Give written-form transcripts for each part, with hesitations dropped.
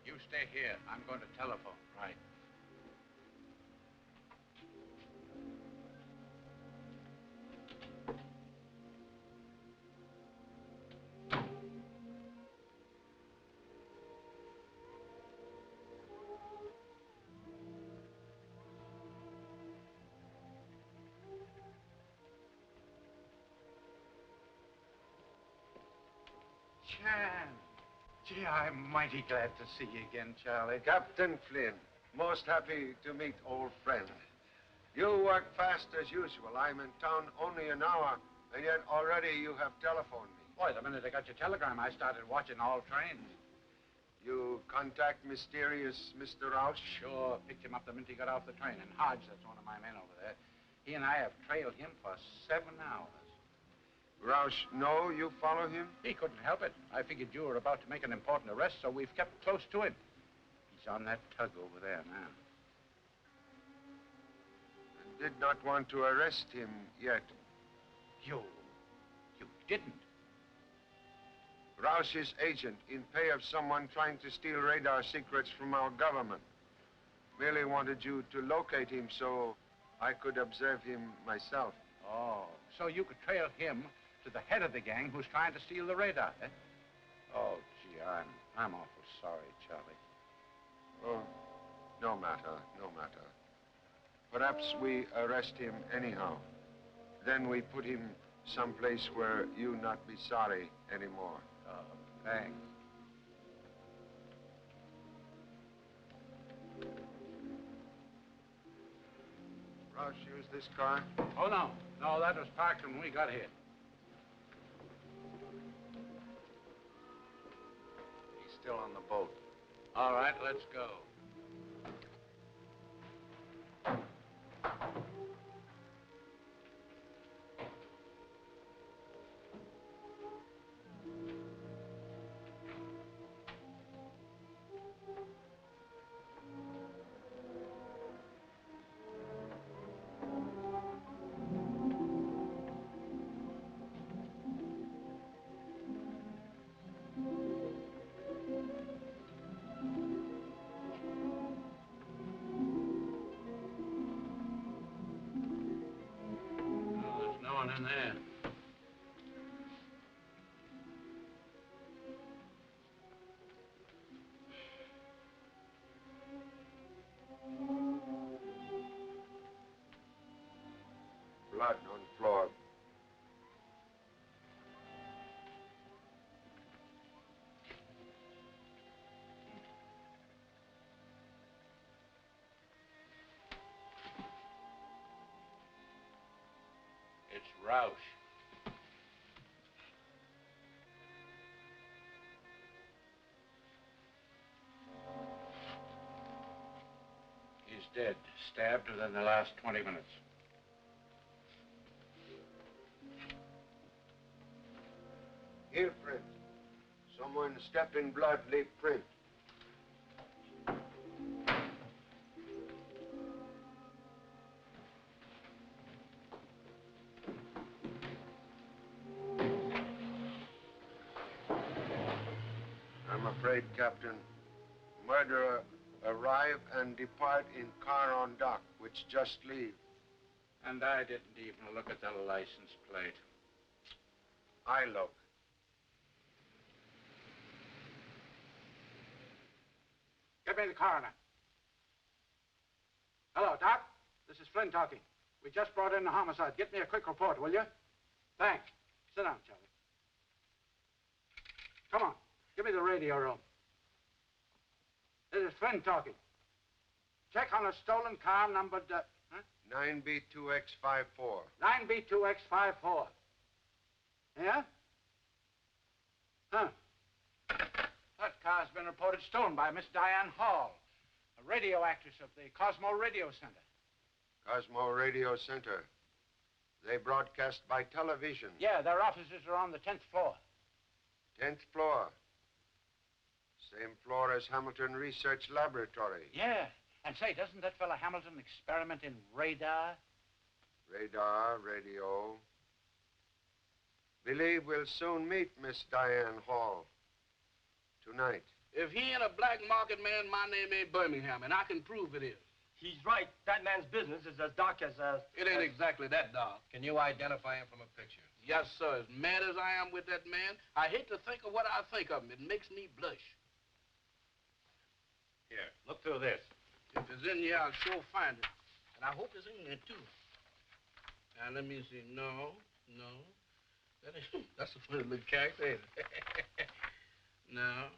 You stay here. I'm going to telephone. Right. Chan. Gee, I'm mighty glad to see you again, Charlie. Captain Flynn, most happy to meet old friend. You work fast as usual. I'm in town only an hour, and yet already you have telephoned me. Boy, the minute I got your telegram, I started watching all trains. You contact mysterious Mr. Rouse? Sure. Picked him up the minute he got off the train. And Hodge, that's one of my men over there. He and I have trailed him for 7 hours. Rouse, no, you follow him? He couldn't help it. I figured you were about to make an important arrest, so we've kept close to him. He's on that tug over there now. I did not want to arrest him yet. You didn't? Rouse's agent in pay of someone trying to steal radar secrets from our government. Merely wanted you to locate him so I could observe him myself. Oh, so you could trail him to the head of the gang who's trying to steal the radar, eh? Oh, gee, I'm awful sorry, Charlie. Oh, no matter, no matter. Perhaps we arrest him anyhow. Then we put him someplace where you not be sorry anymore. Oh, thanks. Rouse, use this car? Oh, no. No, that was parked when we got here. He's still on the boat. All right, let's go. Yeah. Blood on floor. It's Roush. He's dead, stabbed within the last 20 minutes. Here, print. Someone stepped in blood, leave print. I'm afraid, Captain, murderer arrive and depart in car on dock, which just leave. And I didn't even look at the license plate. I look. Get me the coroner. Hello, Doc. This is Flynn talking. We just brought in a homicide. Get me a quick report, will you? Thanks. Sit down, Charlie. Come on. Give me the radio room. This is Flynn talking. Check on a stolen car numbered, 9B2X54. 9B2X54. Yeah? Huh. That car's been reported stolen by Miss Diane Hall, a radio actress of the Cosmo Radio Center. Cosmo Radio Center. They broadcast by television. Yeah, their offices are on the 10th floor. 10th floor. Same floor as Hamilton Research Laboratory. Yeah. And say, doesn't that fella Hamilton experiment in radar? Radar, radio. Believe we'll soon meet Miss Diane Hall. Tonight. If he ain't a black market man, my name ain't Birmingham, and I can prove it is. He's right. That man's business is as dark as It ain't exactly that dark. Can you identify him from a picture? Yes, sir. As mad as I am with that man, I hate to think of what I think of him. It makes me blush. Here, look through this. If it's in here, I'll sure find it. And I hope it's in there, too. Now, let me see. No. That's a funny little character, ain't it? No.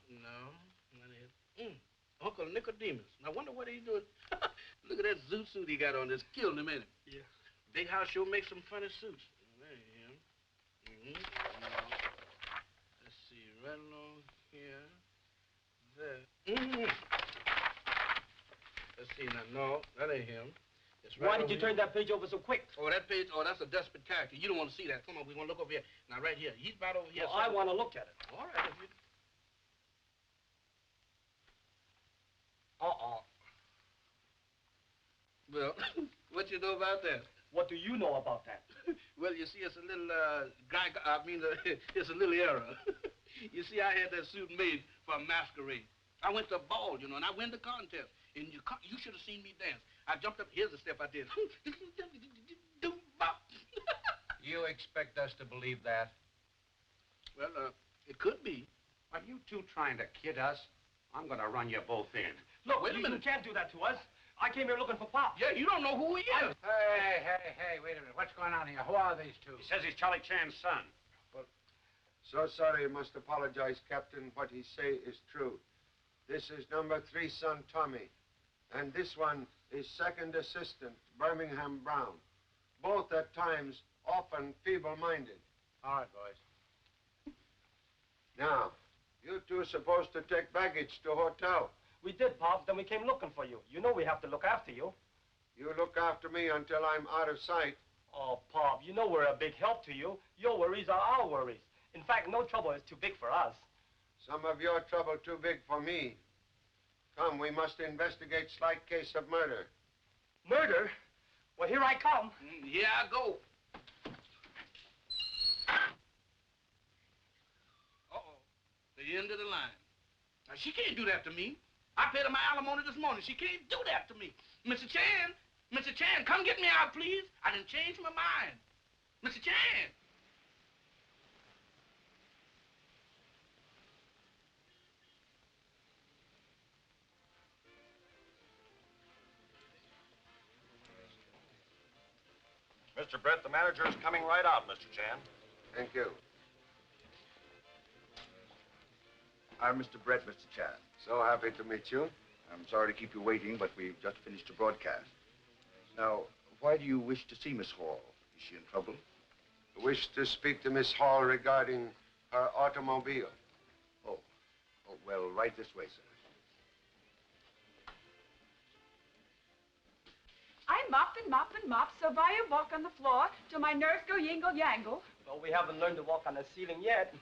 Uncle Nicodemus. I wonder what he's doing. Look at that zoot suit he got on. That's killing him, ain't it? Yeah. Big house sure makes some funny suits. There he is. Let's see, right along here. There. Let's see now. No, that ain't him. It's right. Why did you turn that page over so quick? Oh, that page? Oh, that's a desperate character. You don't want to see that. Come on, we're going to look over here. Now, right here. He's right over here. Well, I want to look at it. All right, if you... Well, what you know about that? What do you know about that? Well, you see, it's a little, it's a little error. You see, I had that suit made for a masquerade. I went to a ball, and I win the contest. And you should have seen me dance. I jumped up. Here's the step I did. You expect us to believe that? Well, it could be. Are you two trying to kid us? I'm going to run you both in. Look, wait a minute. You can't do that to us. I came here looking for Pop. Yeah, you don't know who he is. Hey, wait a minute. What's going on here? Who are these two? He says he's Charlie Chan's son. Well, so sorry, must apologize, Captain. What he say is true. This is number 3 son, Tommy. And this one is second assistant, Birmingham Brown. Both at times often feeble-minded. All right, boys. Now, you two are supposed to take baggage to hotel. We did, Pop. Then we came looking for you. You know we have to look after you. You look after me until I'm out of sight. Oh, Pop, you know we're a big help to you. Your worries are our worries. In fact, no trouble is too big for us. Some of your trouble too big for me. Come, we must investigate slight case of murder. Murder? Well, here I come. Here I go. Uh-oh. The end of the line. Now, she can't do that to me. I paid her my alimony this morning. She can't do that to me. Mr. Chan, come get me out, please. I done changed my mind. Mr. Chan! Mr. Brett, the manager is coming right out, Mr. Chan. Thank you. I'm Mr. Brett, Mr. Chan. So happy to meet you. I'm sorry to keep you waiting, but we've just finished a broadcast. Now, why do you wish to see Miss Hall? Is she in trouble? I wish to speak to Miss Hall regarding her automobile. Oh, well, right this way, sir. I mop and mop and mop, so I walk on the floor till my nerves go yingle-yangle. Well, we haven't learned to walk on the ceiling yet.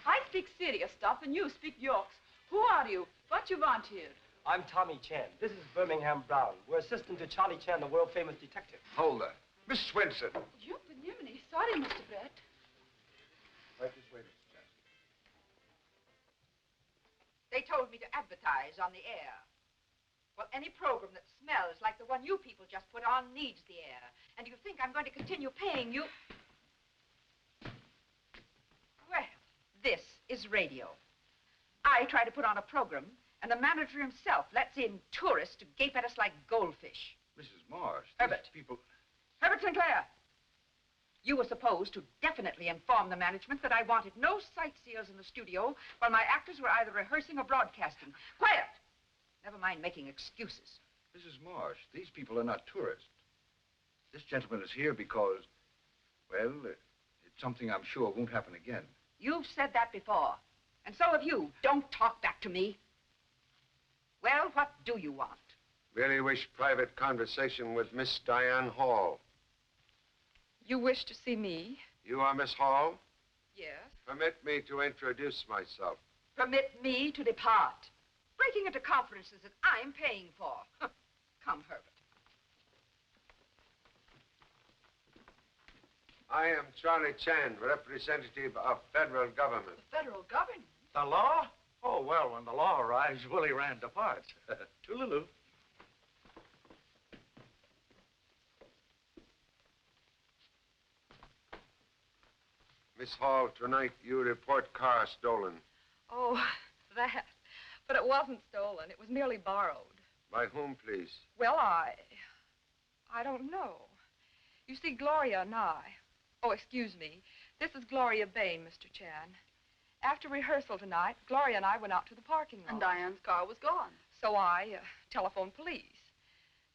I speak serious stuff and you speak Yorks. Who are you? What you want here? I'm Tommy Chan. This is Birmingham Brown. We're assistant to Charlie Chan, the world-famous detective. Hold her. Miss Swenson. You Benimini. Sorry, Mr. Brett. Right this way, Mr. Chan. They told me to advertise on the air. Well, any program that smells like the one you people just put on needs the air. And you think I'm going to continue paying you? Well, this is radio. I try to put on a program, and the manager himself lets in tourists to gape at us like goldfish. Mrs. Marsh. Herbert. People... Herbert Sinclair. You were supposed to definitely inform the management that I wanted no sightseers in the studio while my actors were either rehearsing or broadcasting. Quiet! Never mind making excuses. Mrs. Marsh, these people are not tourists. This gentleman is here because, well, it's something I'm sure won't happen again. You've said that before. And so have you. Don't talk back to me. Well, what do you want? Really wish private conversation with Miss Diane Hall. You wish to see me? You are Miss Hall? Yes. Permit me to introduce myself. Permit me to depart. Breaking into conferences that I'm paying for. Come, Herbert. I am Charlie Chan, representative of federal government. The federal government? The law? Oh, well, when the law arrives, Willie ran departs. Toodaloo. Miss Hall, tonight you report car stolen. Oh, that. But it wasn't stolen. It was merely borrowed. By whom, please? Well, I don't know. You see, Gloria and I... Oh, excuse me. This is Gloria Bain, Mr. Chan. After rehearsal tonight, Gloria and I went out to the parking lot. And Diane's car was gone. So I telephoned police.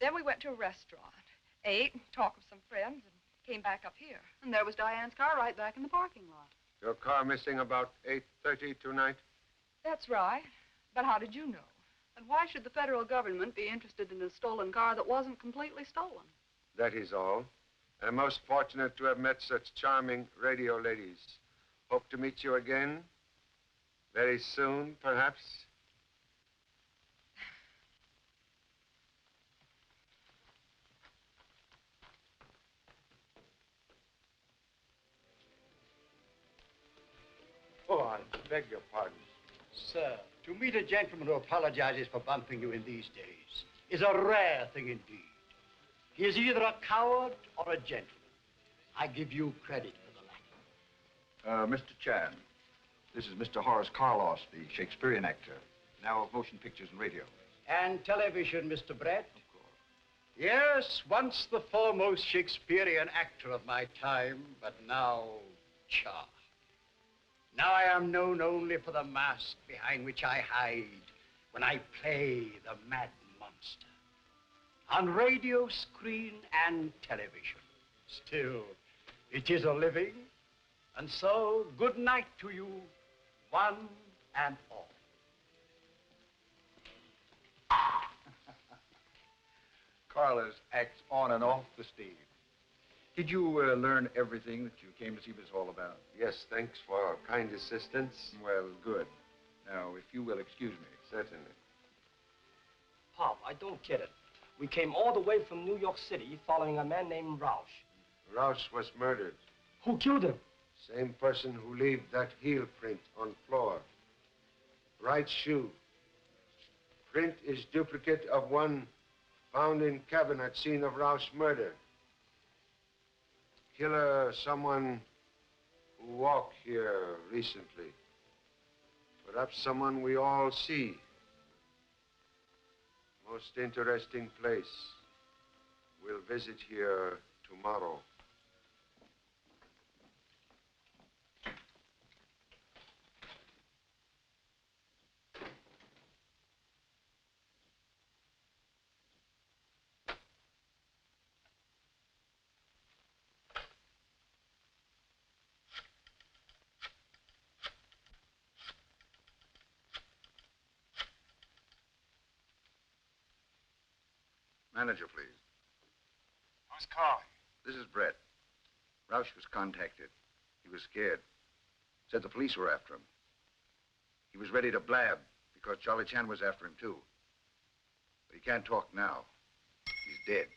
Then we went to a restaurant, ate, talked with some friends, and came back up here. And there was Diane's car right back in the parking lot. Your car missing about 8:30 tonight? That's right. But how did you know? And why should the federal government be interested in a stolen car that wasn't completely stolen? That is all. I'm most fortunate to have met such charming radio ladies. Hope to meet you again. Very soon, perhaps. Oh, I beg your pardon. Sir, to meet a gentleman who apologizes for bumping you in these days is a rare thing indeed. He is either a coward or a gentleman. I give you credit for the latter. Mr. Chan, this is Mr. Horace Carlos, the Shakespearean actor, now of motion pictures and radio. And television, Mr. Brett? Of course. Yes, once the foremost Shakespearean actor of my time, but now, cha. Now I am known only for the mask behind which I hide when I play the mad monster. On radio, screen, and television. Still, it is a living. And so, good night to you, one and all. Carlos acts on and off the stage. Did you learn everything that you came to see Miss Hall about? Yes, thanks for kind assistance. Well, good. Now, if you will excuse me. Certainly. Pop, I don't get it. We came all the way from New York City following a man named Roush. Rouse was murdered. Who killed him? Same person who left that heel print on floor. Right shoe. Print is duplicate of one found in cabin at scene of Rouse's murder. killer someone who walked here recently. Perhaps someone we all see. Most interesting place. We'll visit here tomorrow. Manager, please. Who's calling? This is Brett. Roush was contacted. He was scared. Said the police were after him. He was ready to blab because Charlie Chan was after him, too. But he can't talk now. He's dead.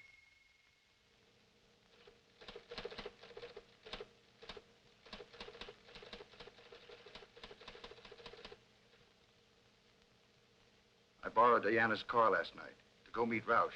I borrowed Diana's car last night to go meet Roush.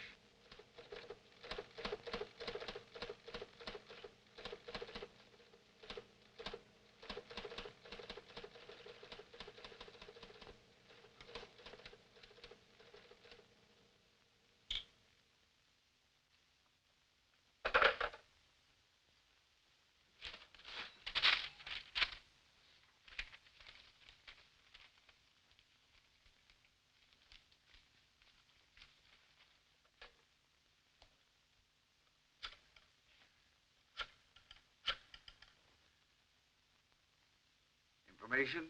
Information?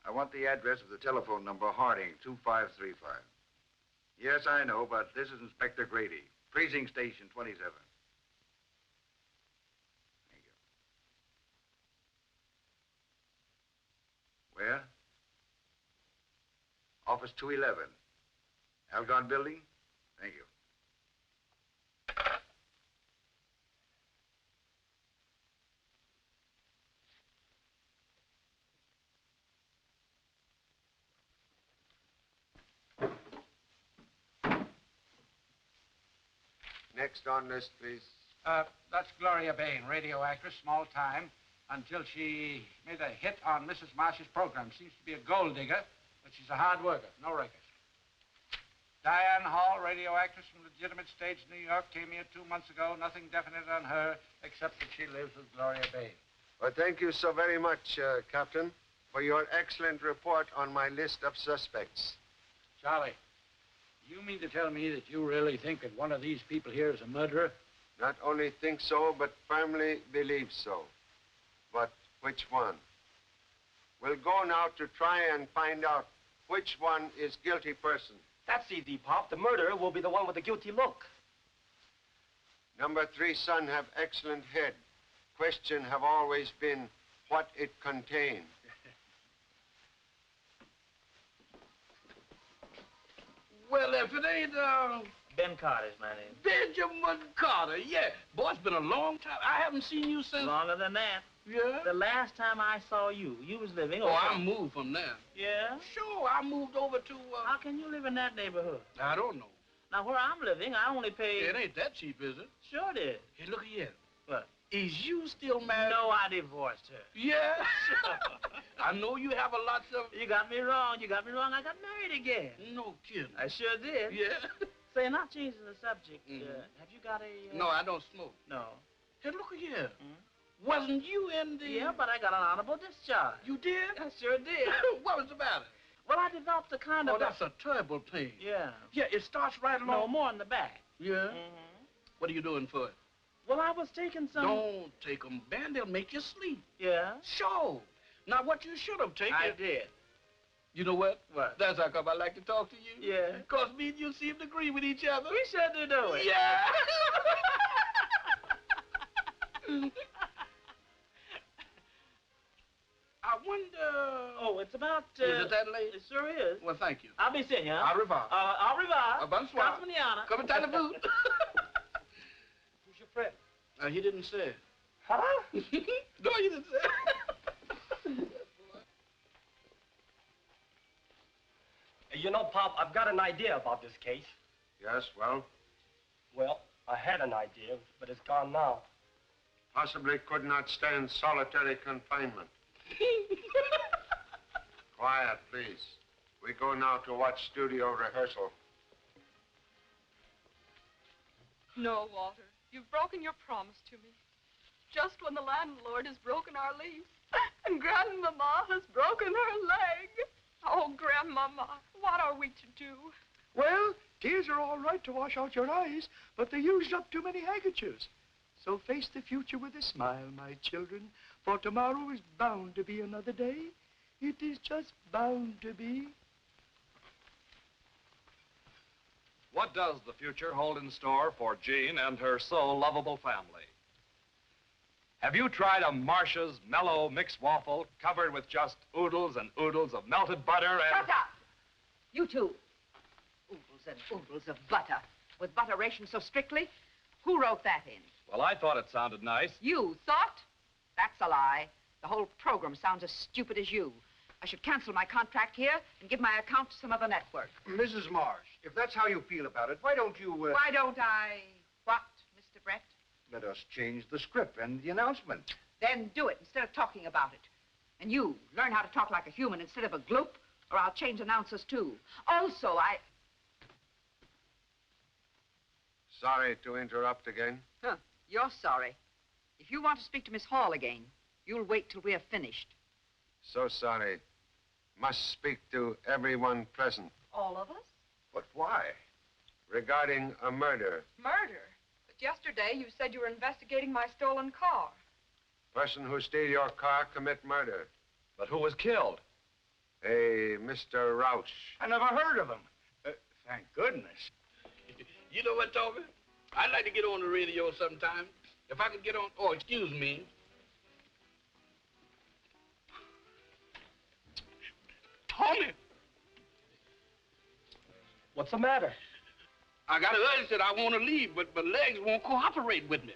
I want the address of the telephone number, Harding, 2535. Yes, I know, but this is Inspector Grady, Precinct Station 27. Thank you. Where? Office 211. Algon Building? Thank you. Next on list, please. That's Gloria Bain, radio actress, small time, until she made a hit on Mrs. Marsh's program. Seems to be a gold digger, but she's a hard worker, no record. Diane Hall, radio actress from legitimate stage, New York, came here 2 months ago. Nothing definite on her, except that she lives with Gloria Bain. Well, thank you so very much, Captain, for your excellent report on my list of suspects. Charlie, you mean to tell me that you really think that one of these people here is a murderer? Not only think so, but firmly believe so. But which one? We'll go now to try and find out which one is guilty person. That's easy, Pop. The murderer will be the one with the guilty look. Number 3 son have excellent head. Question have always been what it contained. Well, if it ain't, Ben Carter's my name. Benjamin Carter, yeah. Boy, it's been a long time. I haven't seen you since... Longer than that. Yeah? The last time I saw you, you was living Oh, over... I moved from there. Yeah? Sure, I moved over to, How can you live in that neighborhood? I don't know. Now, where I'm living, I only pay... It ain't that cheap, is it? Sure it is. Hey, look here. What? Is you still married? No, I divorced her. Yeah? I know you have a lot of... You got me wrong. You got me wrong. I got married again. No kidding. I sure did. Yeah? Say, not changing the subject, have you got a... No, I don't smoke. No. Hey, look here. Wasn't you in the... Yeah, but I got an honorable discharge. You did? I sure did. What was the matter? Well, I developed a kind of... Oh, that's a terrible pain. Yeah. Yeah, it starts right along... No, more in the back. Yeah? What are you doing for it? Well, I was taking some... Don't take them, Ben. They'll make you sleep. Yeah? Sure. Now, what you should have taken... I did. You know what? What? That's how come I like to talk to you. Yeah. Because me and you seem to agree with each other. We sure do, don't we? Yeah. I wonder... Oh, it's about... Is it that late? It sure is. Well, thank you. I'll be seeing you, huh? Au revoir. Au revoir. Bonsoir. Casmaniana. Come and tie the boot. Who's your friend? He didn't say. Huh? No, you didn't say. You know, Pop, I've got an idea about this case. Yes, well? Well, I had an idea, but it's gone now. Possibly could not stand solitary confinement. Quiet, please. We go now to watch studio rehearsal. No, Walter. You've broken your promise to me. Just when the landlord has broken our lease, and Grandmama has broken her leg. Oh, Grandmama, what are we to do? Well, tears are all right to wash out your eyes, but they used up too many handkerchiefs. So face the future with a smile, my children, for tomorrow is bound to be another day. It is just bound to be. What does the future hold in store for Jean and her so lovable family? Have you tried a Marsh's mellow mixed waffle covered with just oodles and oodles of melted butter and... Shut up! You two. Oodles and oodles of butter. With butter rationed so strictly? Who wrote that in? Well, I thought it sounded nice. You thought? That's a lie. The whole program sounds as stupid as you. I should cancel my contract here and give my account to some other network. Mrs. Marsh, if that's how you feel about it, why don't you, Why don't I... What, Mr. Brett? let us change the script and the announcement? Then do it instead of talking about it. And you, learn how to talk like a human instead of a gloop, or I'll change announcers, too. Also, Sorry to interrupt again. Huh, you're sorry. If you want to speak to Miss Hall again, you'll wait till we're finished. So sorry. Must speak to everyone present. All of us? But why? Regarding a murder. Murder? But yesterday you said you were investigating my stolen car. Person who steal your car commit murder. But who was killed? A Mr. Roush. I never heard of him. Thank goodness. You know what, Toby? I'd like to get on the radio sometime. If I could get on... Oh, excuse me. Tommy! What's the matter? I got an urge that I want to leave, but my legs won't cooperate with me.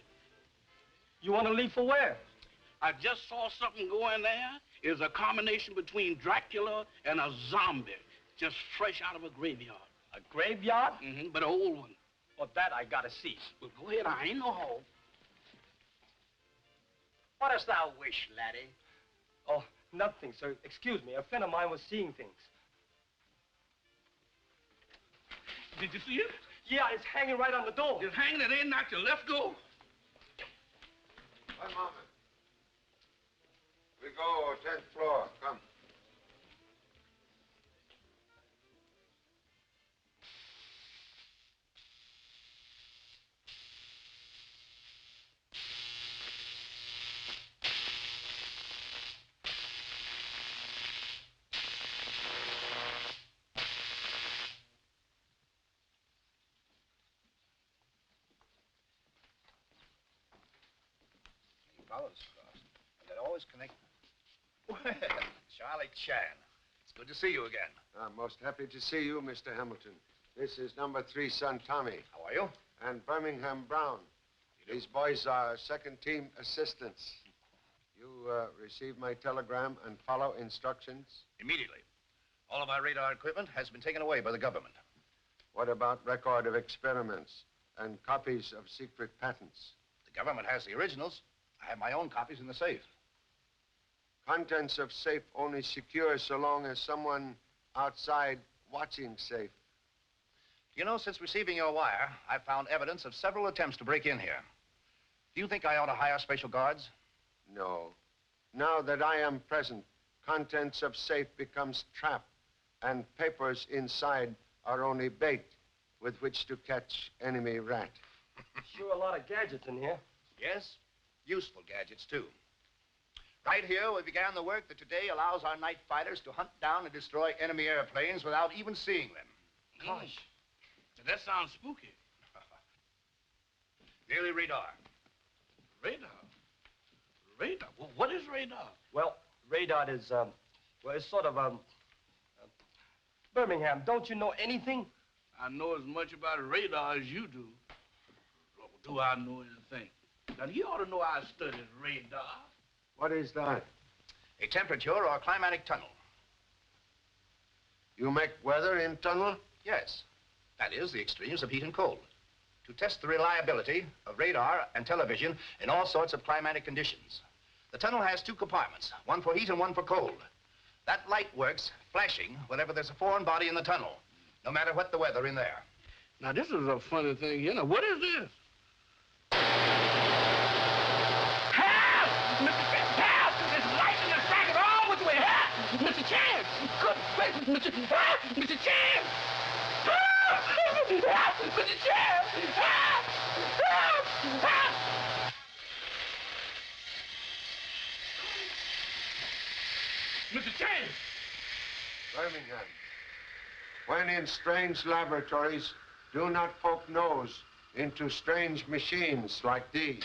You want to leave for where? I just saw something going there. It's a combination between Dracula and a zombie, just fresh out of a graveyard. A graveyard? Mm-hmm, but an old one. Well, that I gotta see. Well, go ahead. I ain't no hoe. What dost thou wish, laddie? Oh, nothing, sir. Excuse me. A friend of mine was seeing things. Did you see it? Yeah, it's hanging right on the door. It's hanging. It ain't knocked your left go. One moment. We go 10th floor. Come. Follows across. And they're always connected. Well, Charlie Chan. It's good to see you again. I'm most happy to see you, Mr. Hamilton. This is number 3 son Tommy. How are you? And Birmingham Brown. These boys are second-team assistants. You receive my telegram and follow instructions? Immediately. All of our radar equipment has been taken away by the government. What about record of experiments and copies of secret patents? The government has the originals. I have my own copies in the safe. Contents of safe only secure so long as someone outside watching safe. You know, since receiving your wire, I've found evidence of several attempts to break in here. Do you think I ought to hire special guards? No. Now that I am present, contents of safe becomes trap, and papers inside are only bait with which to catch enemy rat. Sure, a lot of gadgets in here. Yes, useful gadgets, too. Right here, we began the work that today allows our night fighters to hunt down and destroy enemy airplanes without even seeing them. Gosh, that sounds spooky. Merely radar. Radar? Radar? Well, what is radar? Well, radar is, well, it's sort of, Birmingham, don't you know anything? I know as much about radar as you do. Do I know anything? Now, you ought to know I studied radar. What is that? A temperature or a climatic tunnel. You make weather in tunnel? Yes. That is, the extremes of heat and cold. to test the reliability of radar and television in all sorts of climatic conditions. The tunnel has 2 compartments, one for heat and one for cold. That light works flashing whenever there's a foreign body in the tunnel, no matter what the weather in there. Now, this is a funny thing, you know. What is this? Help! Mr. Chance, help! There's light in the track all which way. Help! Mr. Chance! Good gracious, Mr. Help! Mr. Chance! Help! Help! Mr. Chance! Help! Help! Help! Mr. Chance! Birmingham, when in strange laboratories, do not poke nose into strange machines like these.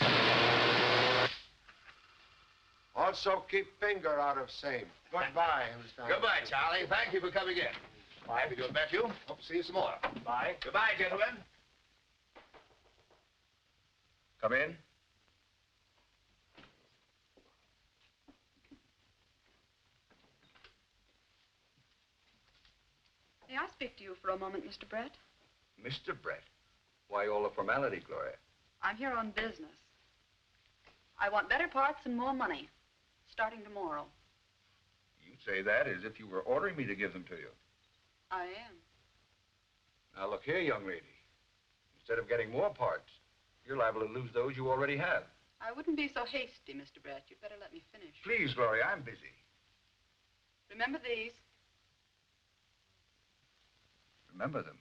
Also, keep finger out of same. Goodbye, Mr. Goodbye, Charlie. Thank you for coming in. Bye, if you'll bet you. Hope to see you some more. Bye. Goodbye, gentlemen. Come in. May I speak to you for a moment, Mr. Brett? Mr. Brett. Why all the formality, Gloria? I'm here on business. I want better parts and more money, starting tomorrow. You say that as if you were ordering me to give them to you. I am. Now, look here, young lady. Instead of getting more parts, you're liable to lose those you already have. I wouldn't be so hasty, Mr. Brett. You'd better let me finish. Please, Gloria, I'm busy. Remember these? Remember them?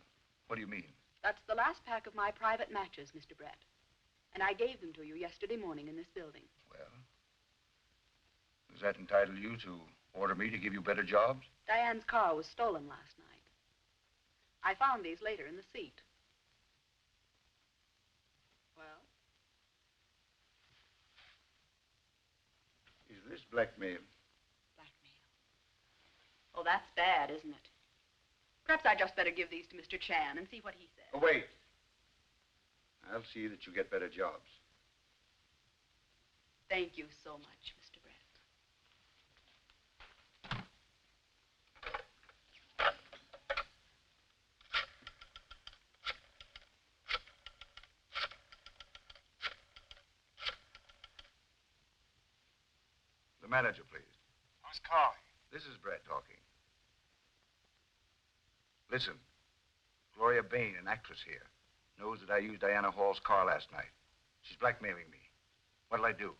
What do you mean? That's the last pack of my private matches, Mr. Brett. And I gave them to you yesterday morning in this building. Well, does that entitle you to order me to give you better jobs? Diane's car was stolen last night. I found these later in the seat. Well? Is this blackmail? Blackmail. Oh, that's bad, isn't it? Perhaps I'd just better give these to Mr. Chan and see what he says. Oh, wait. I'll see that you get better jobs. Thank you so much, Mr. Brett. The manager, please. Who's calling? This is Brett talking. Listen, Gloria Bain, an actress here, knows that I used Diana Hall's car last night. She's blackmailing me. What'll I do?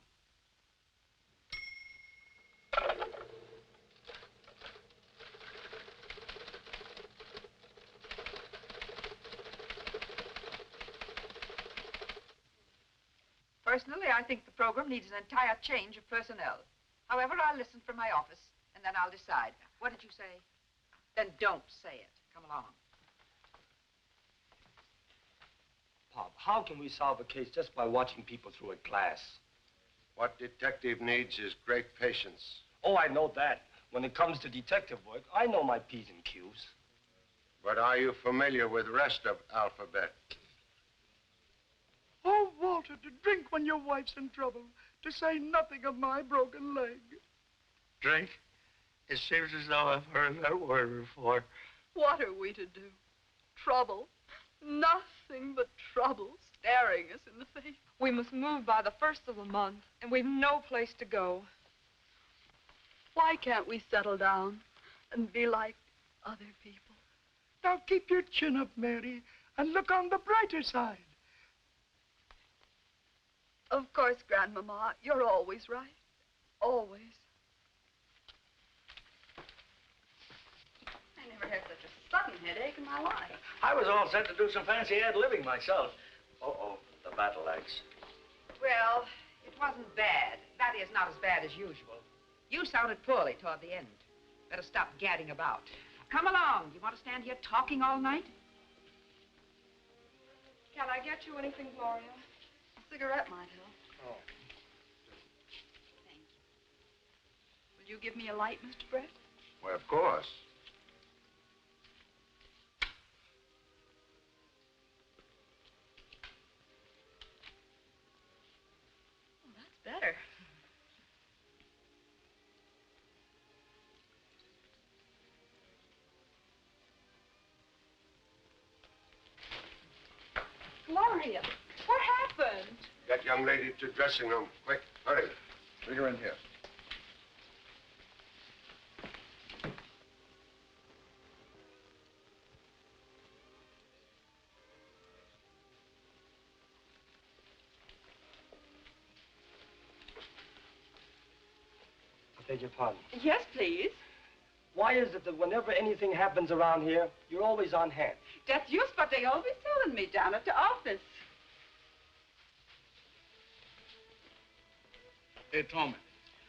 Personally, I think the program needs an entire change of personnel. However, I'll listen from my office, and then I'll decide. What did you say? Then don't say it. Come along. Pop, how can we solve a case just by watching people through a glass? What detective needs is great patience. Oh, I know that. When it comes to detective work, I know my P's and Q's. But are you familiar with the rest of alphabet? Oh, Walter, to drink when your wife's in trouble, to say nothing of my broken leg. Drink? It seems as though I've heard that word before. What are we to do? Trouble. Nothing but trouble staring us in the face. We must move by the 1st of the month, and we've no place to go. Why can't we settle down and be like other people? Now keep your chin up, Mary, and look on the brighter side. Of course, Grandmama, you're always right. Always. I never had such a sudden headache in my life. I was all set to do some fancy ad-libbing myself. Uh-oh, the battle axe. Well, it wasn't bad. That is, not as bad as usual. You sounded poorly toward the end. Better stop gadding about. Come along. You want to stand here talking all night? Can I get you anything, Gloria? A cigarette might help. Oh. Thank you. Will you give me a light, Mr. Brett? Why, of course. Oh, that's better. Gloria. Gloria, what happened? That young lady to dressing room. Quick, hurry. Bring her in here. I beg your pardon. Yes, please. Why is it that whenever anything happens around here, you're always on hand? That's just what they always telling me down at the office. Hey, Tommy,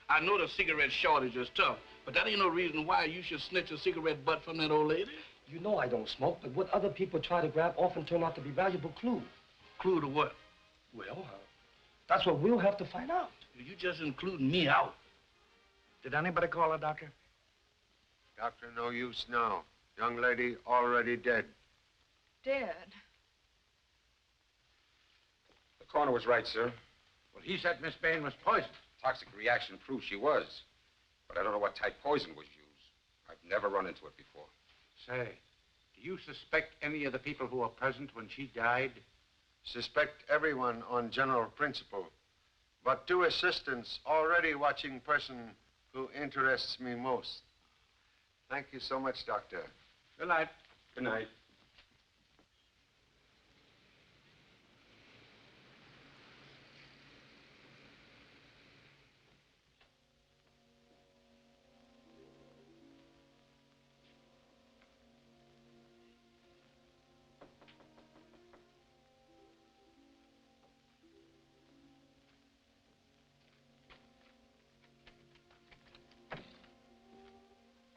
I know the cigarette shortage is tough, but that ain't no reason why you should snitch a cigarette butt from that old lady. You know I don't smoke, but what other people try to grab often turn out to be valuable clues. Clue to what? Well, that's what we'll have to find out. You just including me out. Did anybody call a doctor? Doctor, no use now. Young lady already dead. Dead. The coroner was right, sir. Well, he said Miss Bain was poisoned. Toxic reaction proves she was. But I don't know what type poison was used. I've never run into it before. Say, do you suspect any of the people who were present when she died? Suspect everyone on general principle. But two assistants already watching person who interests me most. Thank you so much, Doctor. Good night. Good night.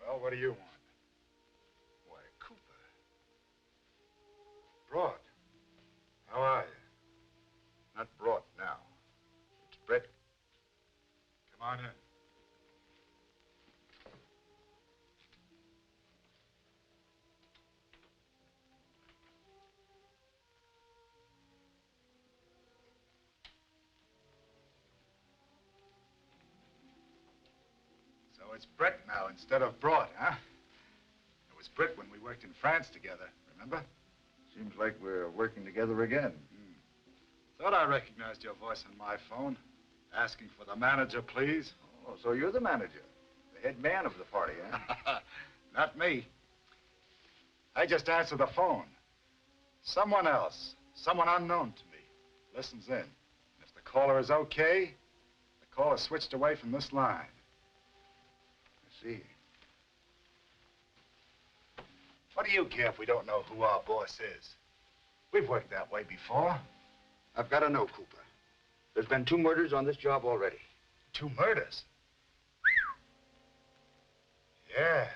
Well, what do you want? Why, Cooper. Broad. How are you? Not Broad now. It's Brett. Come on in. So it's Brett now instead of Broad, huh? It was Brett when we worked in France together, remember? Seems like we're working together again. Thought I recognized your voice on my phone. Asking for the manager, please. Oh, so you're the manager, the head man of the party, huh? Not me. I just answer the phone. Someone else, someone unknown to me, listens in. If the caller is okay, the call is switched away from this line. I see. What do you care if we don't know who our boss is? We've worked that way before. I've got to know, Cooper. There's been 2 murders on this job already. 2 murders? Yeah.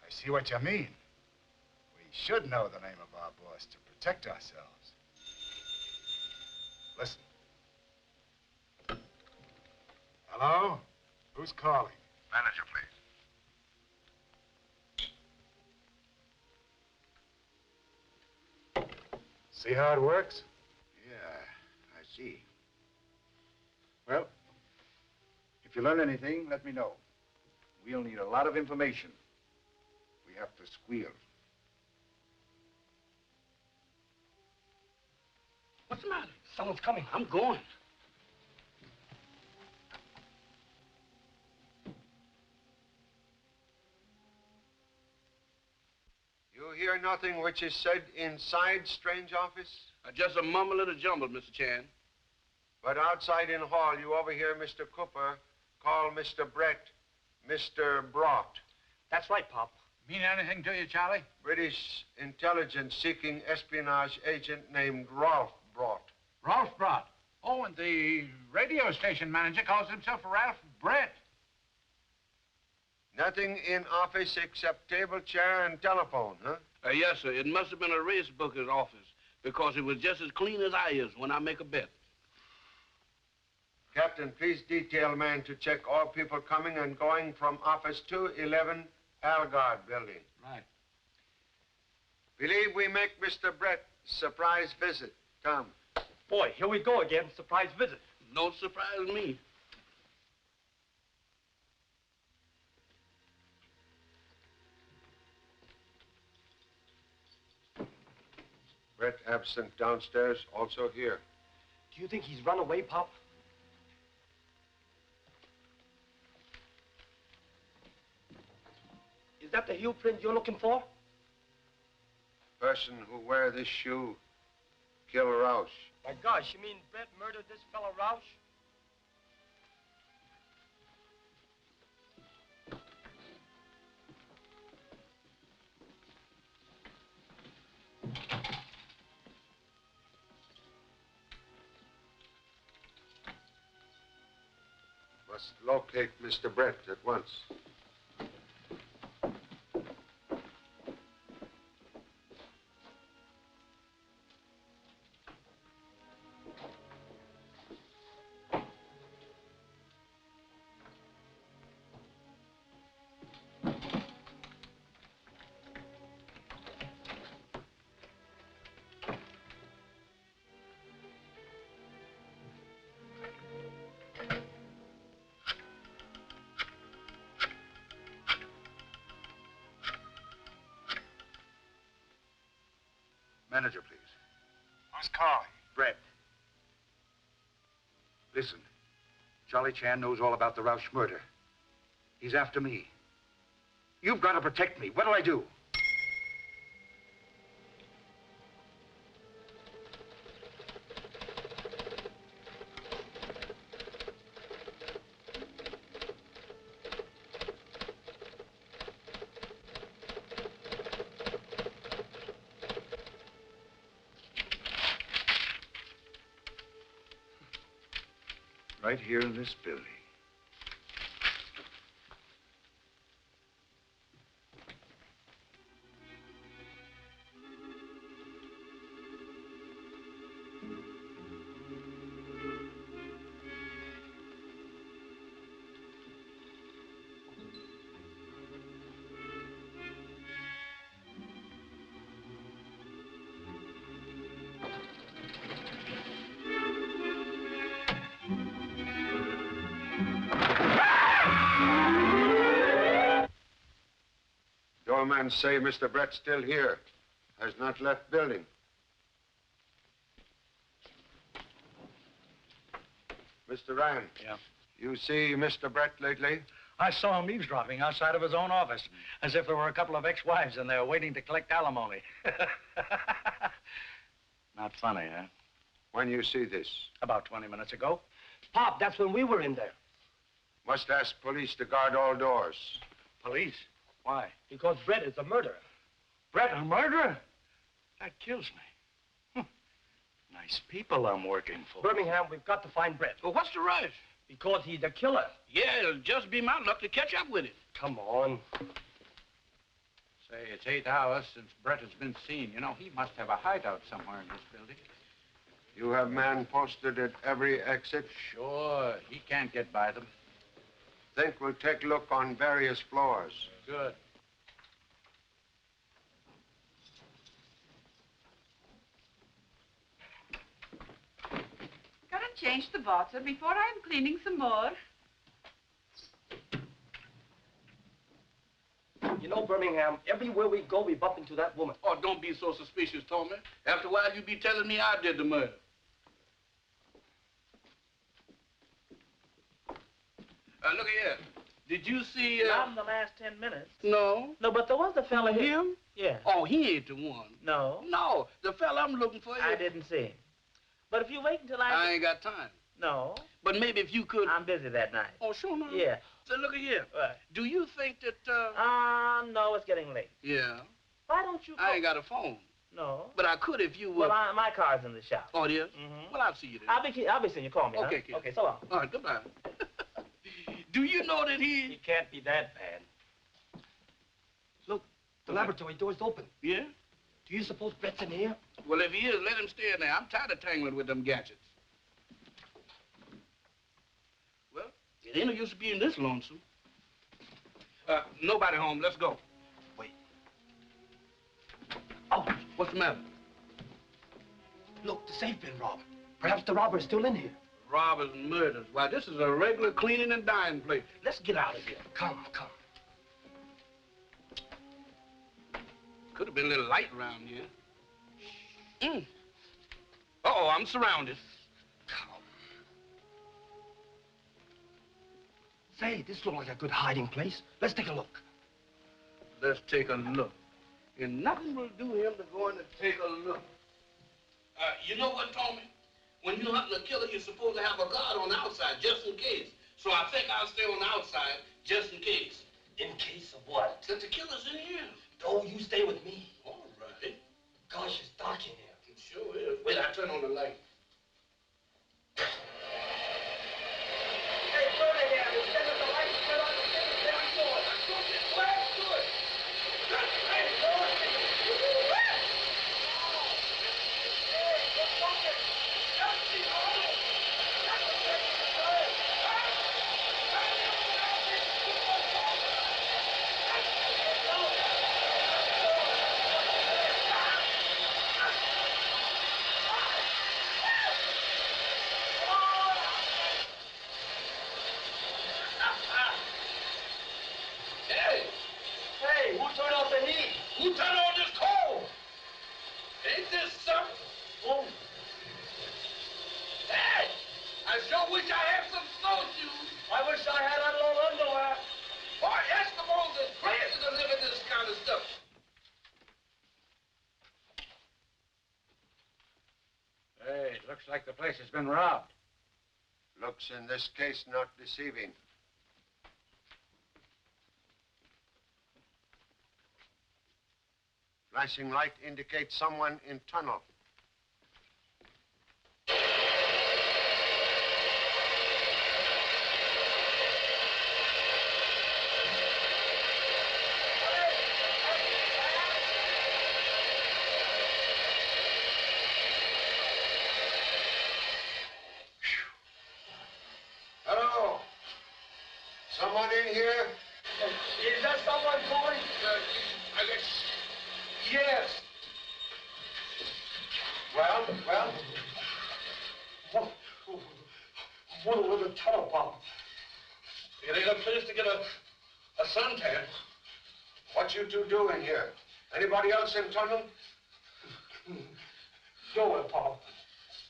I see what you mean. We should know the name of our boss to protect ourselves. Listen. Hello? Who's calling? Manager, please. See how it works? Yeah, I see. Well, if you learn anything, let me know. We'll need a lot of information. We have to squeal. What's the matter? Someone's coming. I'm going. You hear nothing which is said inside strange office? Just a mumble and a jumble, Mr. Chan. But outside in hall, you overhear Mr. Cooper call Mr. Brett Mr. Brought. That's right, Pop. Mean anything to you, Charlie? British intelligence seeking espionage agent named Rolf Brought. Ralph Brott. Oh, and the radio station manager calls himself Ralph Brett. Nothing in office except table, chair, and telephone, huh? Yes, sir. It must have been a race booker's office because it was just as clean as I is when I make a bet. Captain, please detail man to check all people coming and going from office 211 Algard building. Right. Believe we make Mr. Brett surprise visit. Come. Boy, here we go again. Surprise visit. Don't surprise me. Brett, Brett absent downstairs, also here. Do you think he's run away, Pop? Is that the heel print you're looking for? Person who wear this shoe kill Roush. My gosh, you mean Brett murdered this fellow Roush? Must locate Mr. Brett at once. Manager, please. Who's calling? Brett. Listen, Charlie Chan knows all about the Roush murder. He's after me. You've got to protect me. What'll I do? Right here in this building. Doorman say Mr. Brett's still here. Has not left building. Mr. Ryan. Yeah? You see Mr. Brett lately? I saw him eavesdropping outside of his own office, as if there were a couple of ex-wives in there waiting to collect alimony. Not funny, huh? When you see this? About 20 minutes ago. Pop, that's when we were in there. Must ask police to guard all doors. Police? Why? Because Brett is a murderer. Brett, a murderer? That kills me. Nice people I'm working for. Birmingham, we've got to find Brett. Well, what's the rush? Because he's the killer. Yeah, it'll just be my luck to catch up with him. Come on. Say, it's 8 hours since Brett has been seen. You know, he must have a hideout somewhere in this building. You have men posted at every exit? Sure, he can't get by them. Think we'll take a look on various floors. Good. Gotta change the water before I'm cleaning some more. You know, Birmingham, everywhere we go, we bump into that woman. Oh, don't be so suspicious, Tommy. After a while, you be telling me I did the murder. Look here. Did you see, Not in the last 10 minutes. No. No, but there was a fella here. Him? Yeah. Oh, he ain't the one. No. No, the fella I'm looking for. I didn't see him. But if you wait until I ain't got time. No. But maybe if you could. I'm busy that night. Oh, sure, no. Yeah. So look here. Right. Do you think that, no, it's getting late. Yeah. Why don't you I ain't got a phone. No. But I could if you would. Well, my car's in the shop. Oh, it is? Mm-hmm. Well, I'll see you then. I'll be seeing you. Call me, Okay, huh? kid. Okay, so long. All right, goodbye. Do you know that He can't be that bad. Look, the laboratory door's open. Yeah? Do you suppose Brett's in here? Well, if he is, let him stay in there. I'm tired of tangling with them gadgets. Well, it ain't no use being this lonesome. Nobody home. Let's go. Wait. Oh, what's the matter? Look, the safe been robbed. Perhaps the robber's still in here. Robbers and murders. Why, this is a regular cleaning and dyeing place. Let's get out of here. Come. Could have been a little light around here. Uh-oh, I'm surrounded. Say, this looks like a good hiding place. Let's take a look. Let's take a look. And nothing will do him to go in and take a look. You know what, Tommy? When you're hunting a killer, you're supposed to have a guard on the outside, just in case. So I think I'll stay on the outside, just in case. In case of what? That the killer's in here. Oh, you stay with me. All right. Gosh, it's dark in here. It sure is. Wait, I turn on the light. Hey, go to here. Instead of the lights, turn on the thing very forward. I'm going to get glad to it. Hey, go on. Hey, who turned off the heat? Who turned on this coal? Ain't this something? Oh. Hey! I sure wish I had some snowshoes. I wish I had that little underwear. Boy, Eskimos is crazy to live in this kind of stuff. Hey, it looks like the place has been robbed. Looks in this case not deceiving. Flashing light indicates someone in tunnel. Hello? Someone in here? Is that someone calling? Yes. Well? What was the tunnel bomb? It ain't a place to get a suntan. What you two doing here? Anybody else in tunnel? Nowhere, Pop.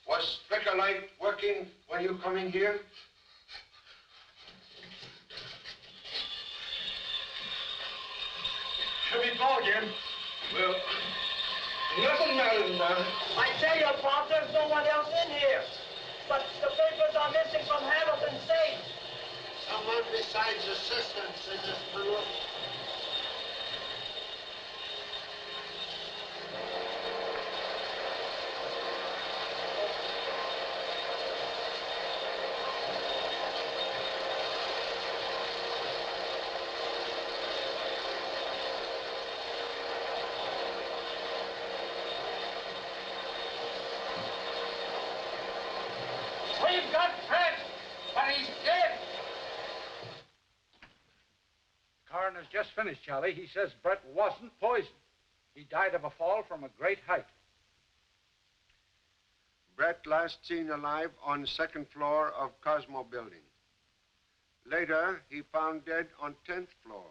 Was flicker light working when you come in here? Here we go again. Well, nothing matters now. I tell you, Pop, there's no one else in here. But the papers are missing from Hamilton's safe. Someone besides assistants in this tunnel. We've got Brett, but he's dead. The coroner's just finished, Charlie. He says Brett wasn't poisoned. He died of a fall from a great height. Brett last seen alive on second floor of Cosmo building. Later, he found dead on 10th floor.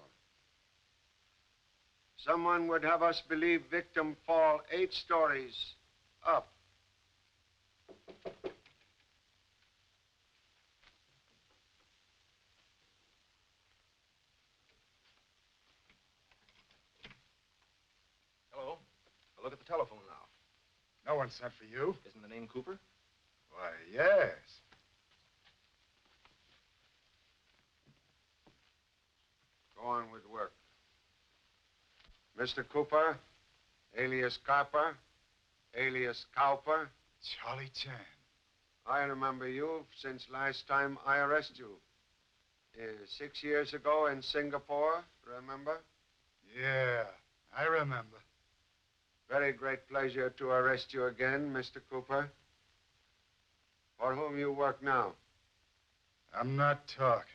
Someone would have us believe victim fall 8 stories up. Hello. I'll look at the telephone now. No one sent for you. Isn't the name Cooper? Why, yes. Go on with work. Mr. Cooper, alias Carper, alias Cowper. Charlie Chan. I remember you since last time I arrested you. 6 years ago in Singapore, remember? Yeah, I remember. Very great pleasure to arrest you again, Mr. Cooper. For whom you work now? I'm not talking.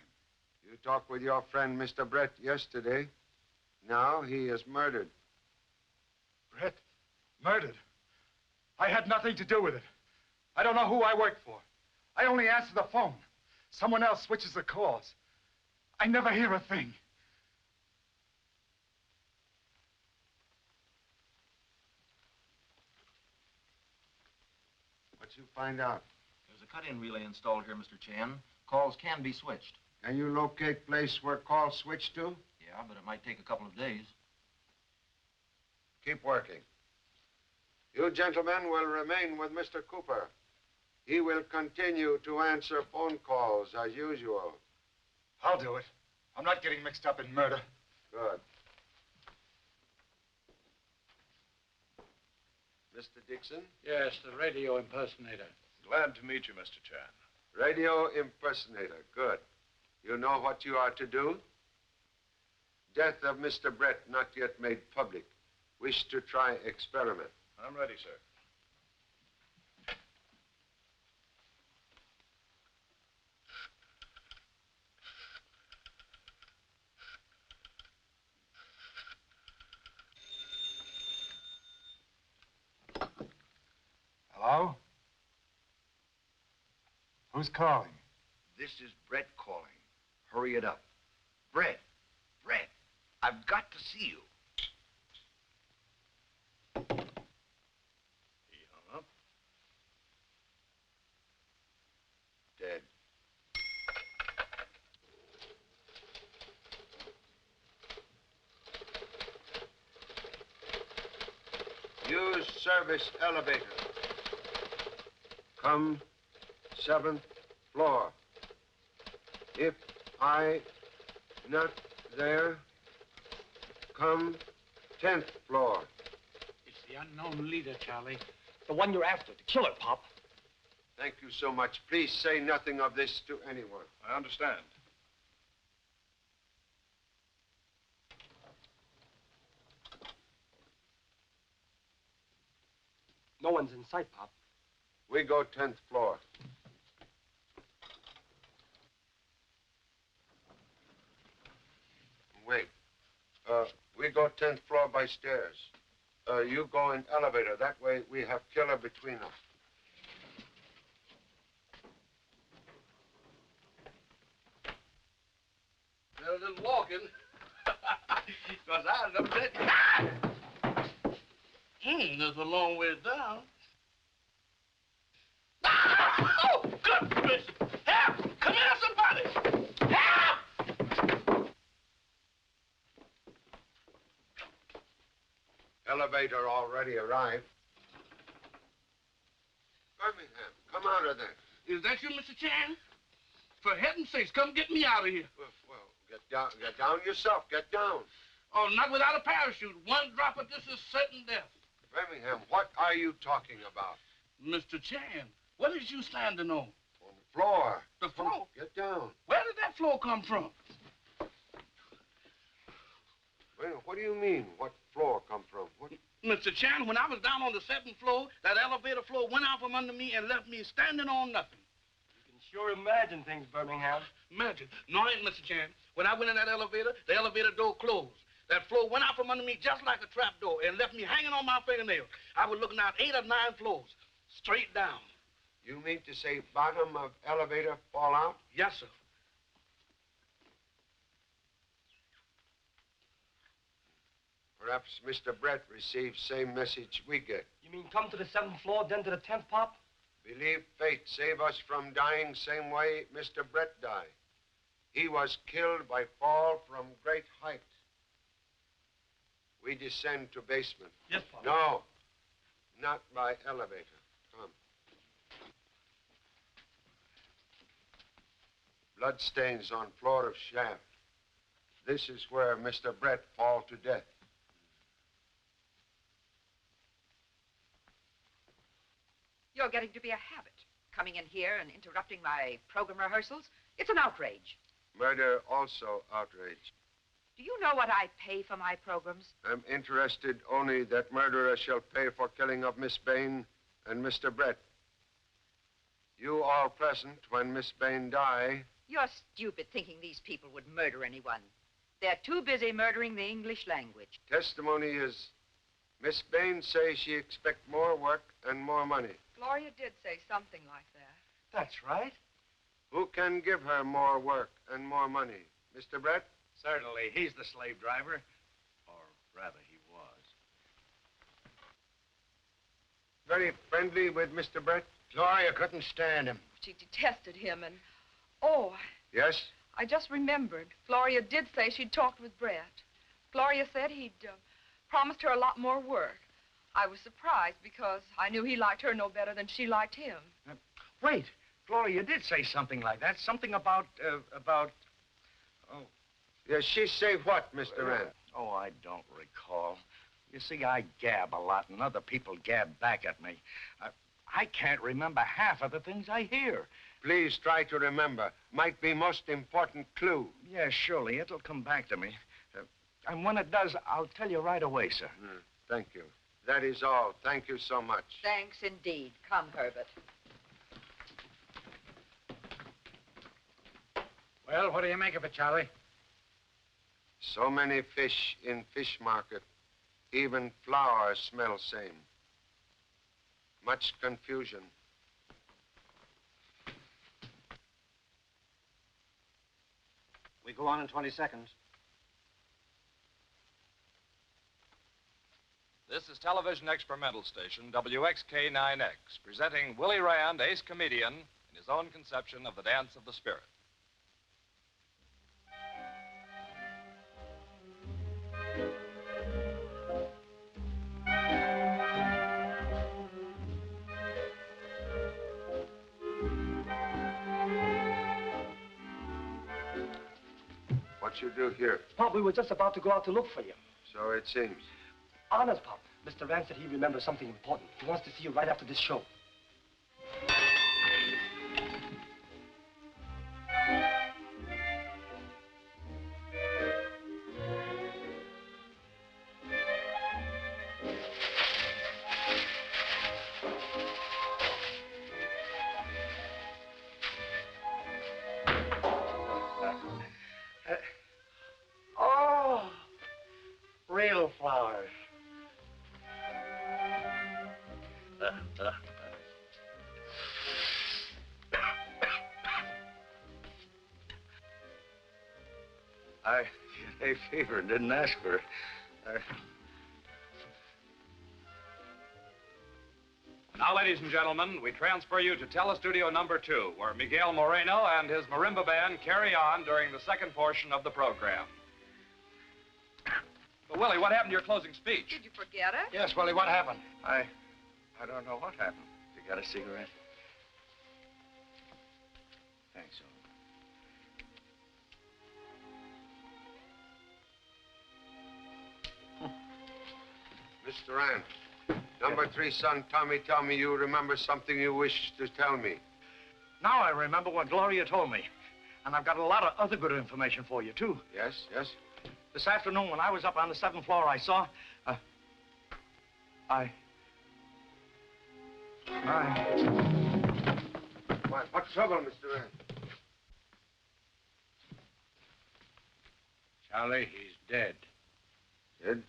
You talked with your friend, Mr. Brett, yesterday. Now he is murdered. Brett? Murdered? I had nothing to do with it. I don't know who I worked for. I only answer the phone. Someone else switches the calls. I never hear a thing. What'd you find out? There's a cut-in relay installed here, Mr. Chan. Calls can be switched. Can you locate place where calls switch to? Yeah, but it might take a couple of days. Keep working. You gentlemen will remain with Mr. Cooper. He will continue to answer phone calls as usual. I'll do it. I'm not getting mixed up in murder. Good. Mr. Dixon? Yes, the radio impersonator. Glad to meet you, Mr. Chan. Radio impersonator. Good. You know what you are to do? Death of Mr. Brett not yet made public. Wish to try experiment. I'm ready, sir. Hello? Who's calling? This is Brett calling. Hurry it up. Brett, I've got to see you. He hung up. Dead. Use service elevator. Come 7th floor. If I not there, come 10th floor. It's the unknown leader, Charlie. The one you're after, the killer, Pop. Thank you so much. Please say nothing of this to anyone. I understand. No one's in sight, Pop. We go 10th floor. Wait. We go 10th floor by stairs. You go in elevator. That way we have killer between us. Well, just walking. Because I was upset. Ah! There's a long way down. Ah! Oh, goodness! Help! Come here, somebody! Help! Elevator already arrived. Birmingham, come out of there. Is that you, Mr. Chan? For heaven's sakes, come get me out of here. Well, get down yourself. Get down. Oh, not without a parachute. One drop of this is certain death. Birmingham, what are you talking about? Mr. Chan, what is you standing on? On the floor. The floor? Get down. Where did that floor come from? Well, what do you mean, what floor come from? What? Mr. Chan, when I was down on the 7th floor, that elevator floor went out from under me and left me standing on nothing. You can sure imagine things, Birmingham. Imagine. No, I ain't, Mr. Chan. When I went in that elevator, the elevator door closed. That floor went out from under me just like a trap door and left me hanging on my fingernails. I was looking out 8 or 9 floors, straight down. You mean to say bottom of elevator fall out? Yes, sir. Perhaps Mr. Brett received same message we get. You mean come to the 7th floor, then to the 10th, Pop? Believe fate save us from dying same way Mr. Brett died. He was killed by fall from great height. We descend to basement. Yes, Pop. No, not by elevator. Come. Blood stains on floor of shaft. This is where Mr. Brett fall to death. You're getting to be a habit. Coming in here and interrupting my program rehearsals. It's an outrage. Murder also outrage. Do you know what I pay for my programs? I'm interested only that murderer shall pay for killing of Miss Bain and Mr. Brett. You all present when Miss Bain die. You're stupid thinking these people would murder anyone. They're too busy murdering the English language. Testimony is Miss Bain say she expect more work and more money. Gloria did say something like that. That's right. Who can give her more work and more money? Mr. Brett? Certainly. He's the slave driver. Or rather, he was. Very friendly with Mr. Brett? Gloria couldn't stand him. She detested him, and... Oh, Yes? I just remembered. Gloria did say she'd talked with Brett. Gloria said he'd promised her a lot more work. I was surprised because I knew he liked her no better than she liked him. Wait, Gloria did say something like that. Something about. Oh. Yes, she say what, Mr. Rand? Oh, I don't recall. You see, I gab a lot, and other people gab back at me. I can't remember half of the things I hear. Please try to remember. Might be most important clue. Yeah, surely. It'll come back to me. And when it does, I'll tell you right away, sir. Thank you. That is all. Thank you so much. Thanks indeed. Come, Herbert. Well, what do you make of it, Charlie? So many fish in fish market. Even flowers smell same. Much confusion. We go on in 20 seconds. This is television experimental station WXK-9X, presenting Willie Rand, ace comedian, in his own conception of the dance of the spirit. What you do here? Pop, we were just about to go out to look for you. So it seems. Honest, Pop. Mr. Rand said he remembers something important. He wants to see you right after this show. Real flowers. I had a fever and didn't ask for it. Now, ladies and gentlemen, we transfer you to Telestudio number 2, where Miguel Moreno and his marimba band carry on during the second portion of the program. But, Willie, what happened to your closing speech? Did you forget it? Yes, Willie, what happened? I don't know what happened. You got a cigarette? Thanks, Mr. Rand, number 3 son, Tommy, tell me you remember something you wish to tell me. Now I remember what Gloria told me. And I've got a lot of other good information for you, too. Yes, yes? This afternoon, when I was up on the 7th floor, I saw... What's trouble, Mr. Rand? Charlie, he's dead. Dead?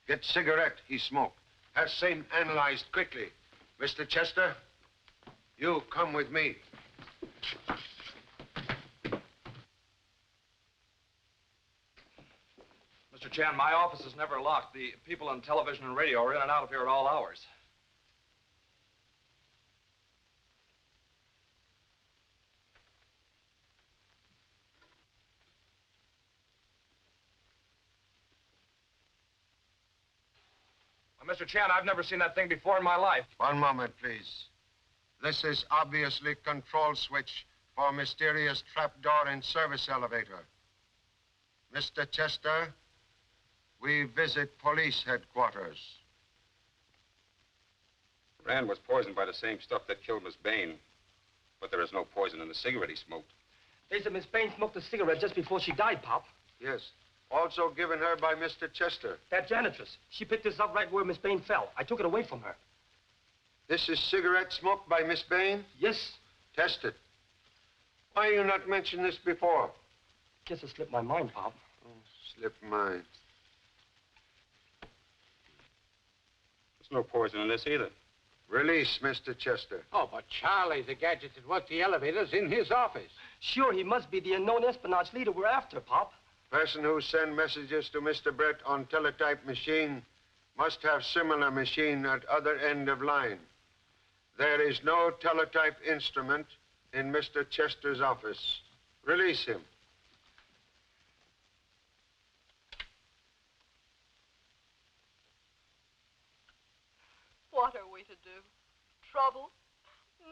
Get cigarette he smoked. Have same analyzed quickly. Mr. Chester, you come with me. Mr. Chan, my office is never locked. The people on television and radio are in and out of here at all hours. Well, Mr. Chan, I've never seen that thing before in my life. One moment, please. This is obviously control switch for mysterious trapdoor in service elevator. Mr. Chester, we visit police headquarters. Rand was poisoned by the same stuff that killed Miss Bain. But there is no poison in the cigarette he smoked. They said Miss Bain smoked a cigarette just before she died, Pop. Yes. Also given her by Mr. Chester. That janitress. She picked this up right where Miss Bain fell. I took it away from her. This is cigarette smoked by Miss Bain? Yes. Test it. Why you not mention this before? Guess it slipped my mind, Pop. Oh, slipped mine. There's no poison in this either. Release, Mr. Chester. Oh, but Charlie, the gadget that worked the elevators in his office. Sure, he must be the unknown espionage leader we're after, Pop. Person who send messages to Mr. Brett on teletype machine must have similar machine at other end of line. There is no teletype instrument in Mr. Chester's office. Release him. What are we to do? Trouble?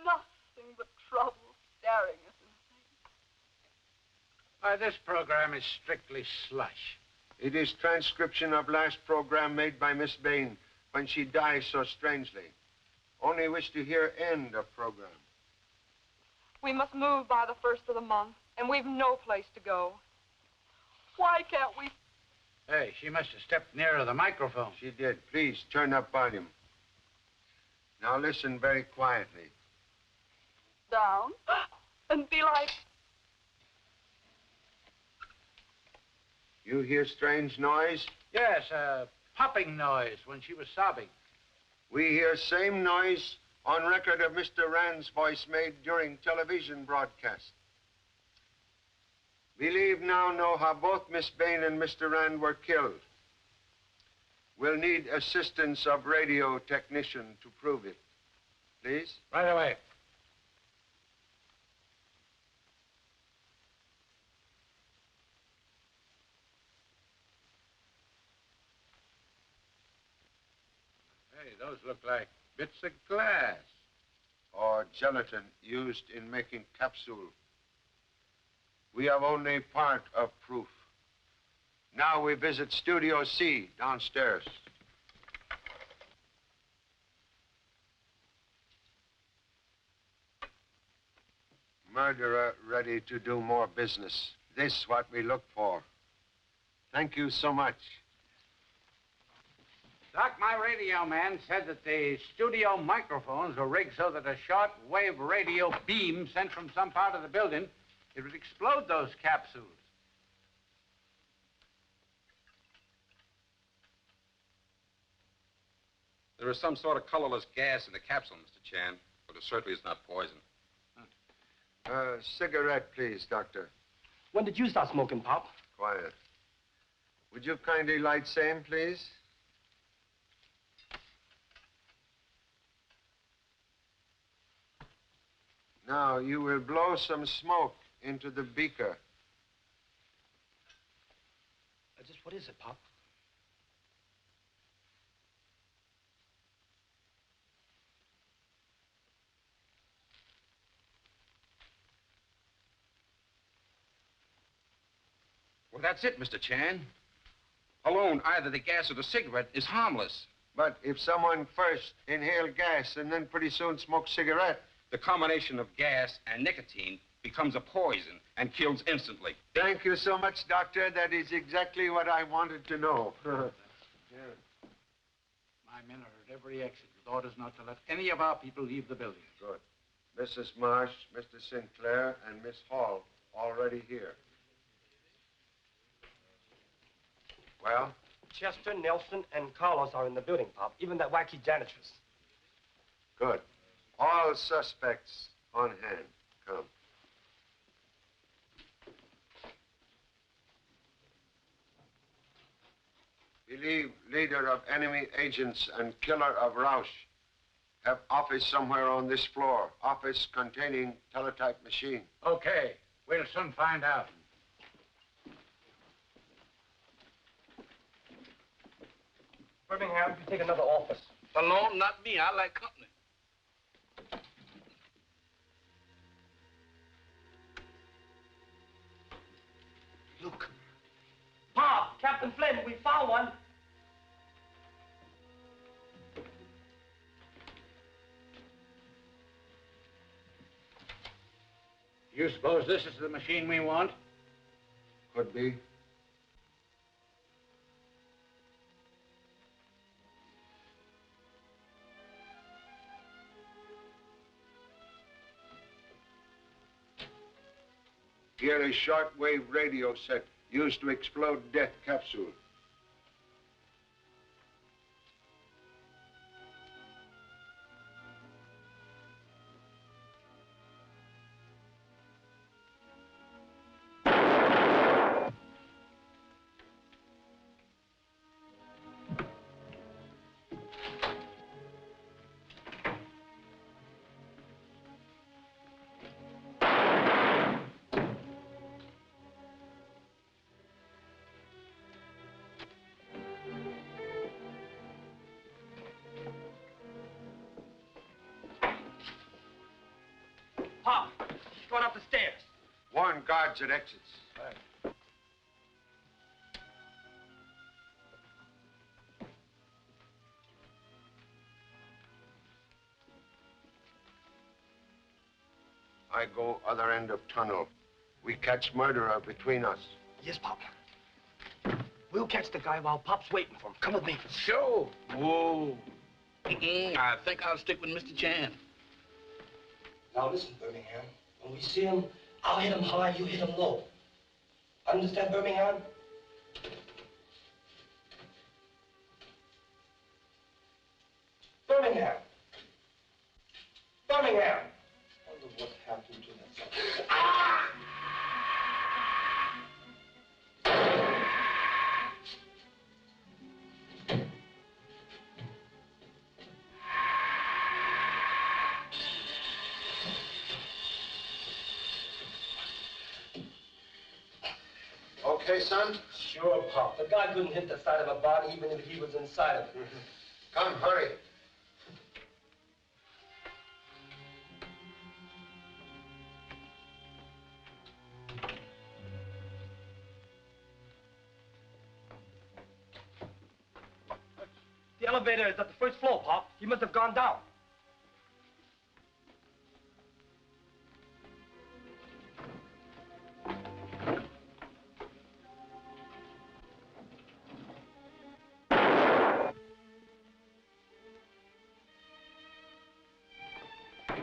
Nothing but trouble staring us in the face. Why, this program is strictly slush. It is transcription of last program made by Miss Bain when she died so strangely. Only wish to hear end of program. We must move by the 1st of the month, and we've no place to go. Why can't we... Hey, she must have stepped nearer the microphone. She did. Please, turn up volume. Now listen very quietly. Down and be like... You hear strange noise? Yes, a popping noise when she was sobbing. We hear same noise on record of Mr. Rand's voice made during television broadcast. Believe now know how both Miss Bain and Mr. Rand were killed. We'll need assistance of radio technician to prove it. Please? Right away. Hey, those look like bits of glass. Or gelatin used in making capsule. We have only part of proof. Now we visit Studio C downstairs. Murderer ready to do more business. This what we look for. Thank you so much. Doc, my radio man said that the studio microphones were rigged so that a short-wave radio beam sent from some part of the building, it would explode those capsules. There is some sort of colorless gas in the capsule, Mr. Chan, but it certainly is not poison. Cigarette, please, Doctor. When did you start smoking, Pop? Quiet. Would you kindly light same, please? Now, you will blow some smoke into the beaker. Just what is it, Pop? Well, that's it, Mr. Chan. Alone, either the gas or the cigarette is harmless. But if someone first inhale gas and then pretty soon smoke cigarette... The combination of gas and nicotine becomes a poison and kills instantly. Thank you so much, Doctor. That is exactly what I wanted to know. Yeah. My men are at every exit with orders not to let any of our people leave the building. Good. Mrs. Marsh, Mr. Sinclair, and Miss Hall already here. Well? Chester, Nelson, and Carlos are in the building, Pop. Even that wacky janitress. Good. All suspects on hand. Come. Believe leader of enemy agents and killer of Rausch. Have office somewhere on this floor. Office containing teletype machine. Okay. We'll soon find out. Birmingham, you take another office. Alone, not me. I like company. Look. Pop, Captain Flynn, we found one. You suppose this is the machine we want? Could be. Here is shortwave radio set used to explode death capsule. on guards at exits. Right. I go other end of tunnel. We catch murderer between us. Yes, Pop. We'll catch the guy while Pop's waiting for him. Come with me. Sure. Whoa. I think I'll stick with Mr. Chan. Now listen, Birmingham. When we see him, I'll hit him high, you hit him low. Understand, Birmingham? Birmingham. Birmingham. I wonder what happened to that son. Ah! Okay, son? Sure, Pop. The guy couldn't hit the side of a body even if he was inside of it. Come, hurry. The elevator is at the first floor, Pop. He must have gone down.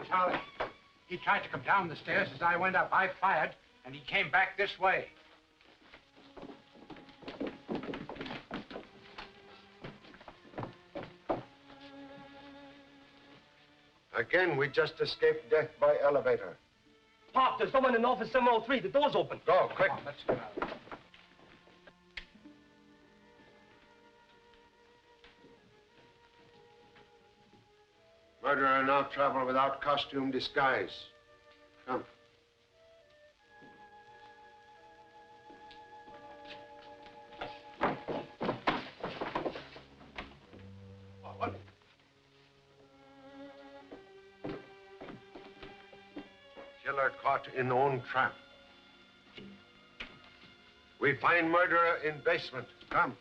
Charlie, he tried to come down the stairs as I went up. I fired, and he came back this way. Again, we just escaped death by elevator. Pop, there's someone in office 703. The door's open. Go, quick. Come on, let's get out. Murderer now travel without costume disguise. Come. What? Killer caught in own trap. We find murderer in basement. Come.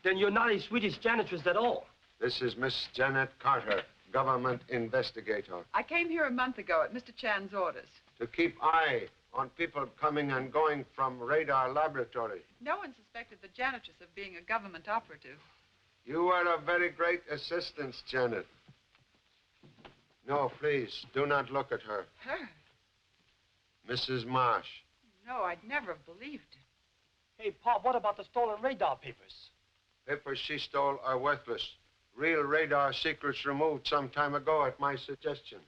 Then you're not a Swedish janitress at all. This is Miss Janet Carter, government investigator. I came here a month ago at Mr. Chan's orders. To keep eye on people coming and going from radar laboratory. No one suspected the janitress of being a government operative. You are a very great assistance, Janet. No, please, do not look at her. Her? Mrs. Marsh. No, I'd never have believed it. Hey, Pop, what about the stolen radar papers? Papers she stole are worthless. Real radar secrets removed some time ago at my suggestion.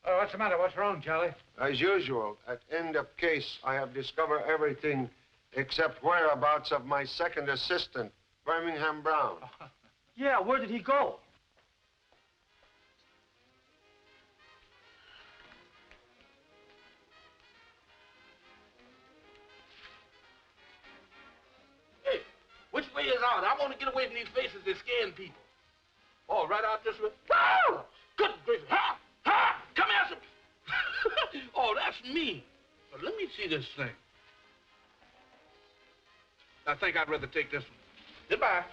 Oh, what's the matter? What's wrong, Charlie? As usual, at end of case, I have discovered everything except whereabouts of my second assistant, Birmingham Brown. Yeah, where did he go? Hey, which way is out? I want to get away from these faces that scaring people. Oh, right out this way. Oh, good gracious. Ha! Ha! Come here, some... Oh, that's me. But let me see this thing. I think I'd rather take this one. Goodbye.